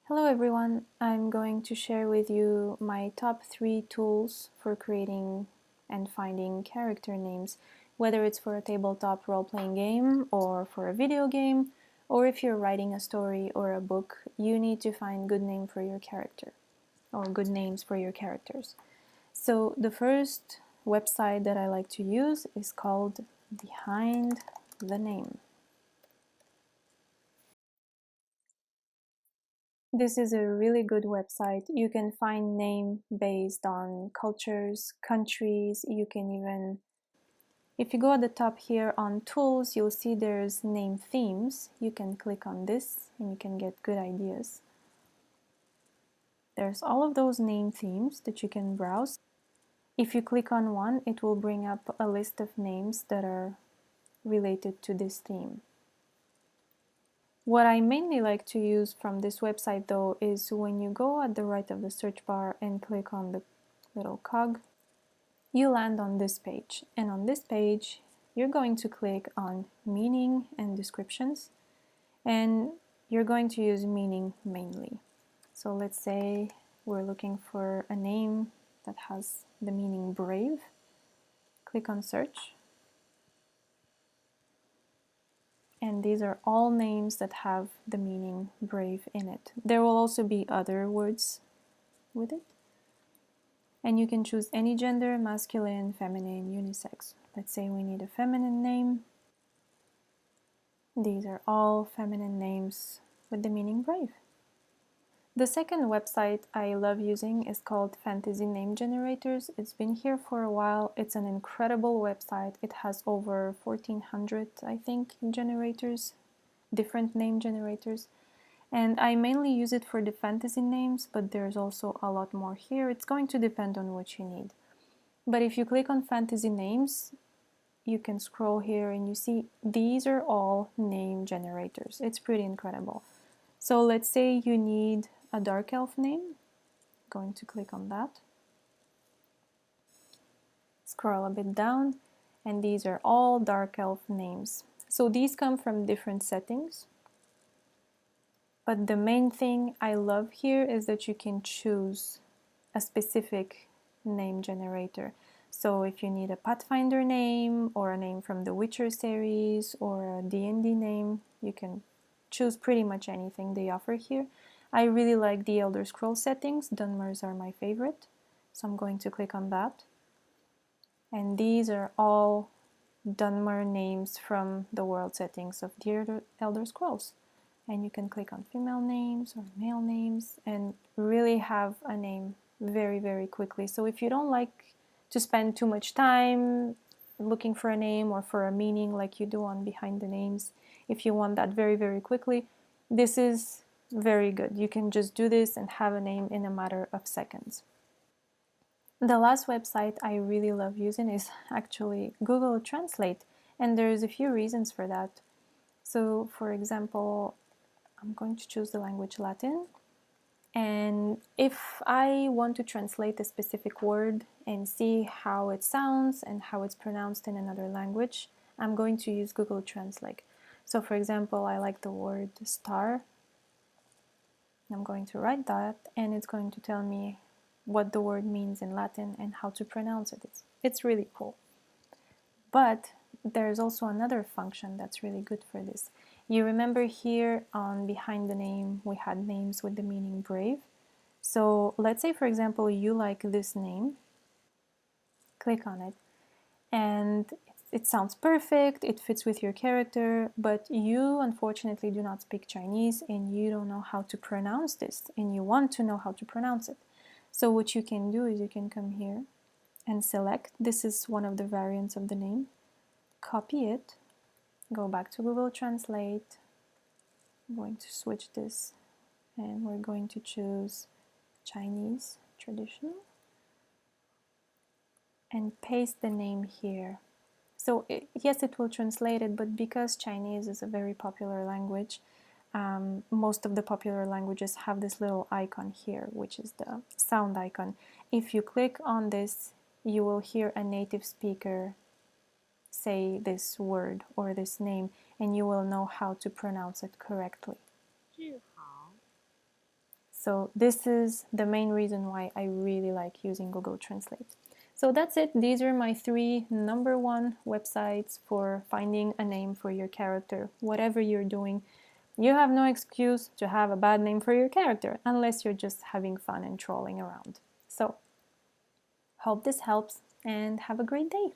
Hello everyone, I'm going to share with you my top 3 tools for creating and finding character names, whether it's for a tabletop role-playing game or for a video game, or if you're writing a story or a book, you need to find good name for your character or good names for your characters. So the first website that I like to use is called Behind the Name. This is a really good website. You can find name based on cultures, countries. You can even, if you go at the top here on tools, you'll see there's name themes. You can click on this and you can get good ideas. There's all of those name themes that you can browse. If you click on one, it will bring up a list of names that are related to this theme. What I mainly like to use from this website though is when you go at the right of the search bar and click on the little cog, you land on this page. And on this page, you're going to click on meaning and descriptions, and you're going to use meaning mainly. So let's say we're looking for a name that has the meaning brave. Click on search. And these are all names that have the meaning brave in it. There will also be other words with it. And you can choose any gender, masculine, feminine, unisex. Let's say we need a feminine name. These are all feminine names with the meaning brave. The second website I love using is called Fantasy Name Generators. It's been here for a while. It's an incredible website. It has over 1400, I think, generators, different name generators. And I mainly use it for the fantasy names, but there's also a lot more here. It's going to depend on what you need. But if you click on fantasy names, you can scroll here and you see these are all name generators. It's pretty incredible. So let's say you need a dark elf name. I'm going to click on that. Scroll a bit down, and these are all dark elf names. So these come from different settings. But the main thing I love here is that you can choose a specific name generator. So if you need a Pathfinder name or a name from the Witcher series or a D&D name, you can choose pretty much anything they offer here. I really like the Elder Scrolls settings. Dunmers are my favorite. So I'm going to click on that. And these are all Dunmer names from the world settings of the Elder Scrolls. And you can click on female names or male names and really have a name very, very quickly. So if you don't like to spend too much time looking for a name or for a meaning like you do on Behind the Names, if you want that very, very quickly, this is very good. You can just do this and have a name in a matter of seconds. The last website I really love using is actually Google Translate, and there's a few reasons for that. So for example, I'm going to choose the language Latin, and if I want to translate a specific word and see how it sounds and how it's pronounced in another language, I'm going to use Google Translate. So for example, I like the word star. I'm going to write that, and it's going to tell me what the word means in Latin and how to pronounce it. It's really cool. But there's also another function that's really good for this. You remember here on Behind the Name, we had names with the meaning brave. So let's say, for example, you like this name. Click on it. And it sounds perfect, it fits with your character, but you unfortunately do not speak Chinese and you don't know how to pronounce this, and you want to know how to pronounce it. So what you can do is you can come here and select, this is one of the variants of the name, copy it, go back to Google Translate. I'm going to switch this and we're going to choose Chinese traditional and paste the name here. So yes, it will translate it, but because Chinese is a very popular language, most of the popular languages have this little icon here, which is the sound icon. If you click on this, you will hear a native speaker say this word or this name, and you will know how to pronounce it correctly. So this is the main reason why I really like using Google Translate. So that's it. These are my 3 number 1 websites for finding a name for your character. Whatever you're doing, you have no excuse to have a bad name for your character unless you're just having fun and trolling around. So, hope this helps and have a great day.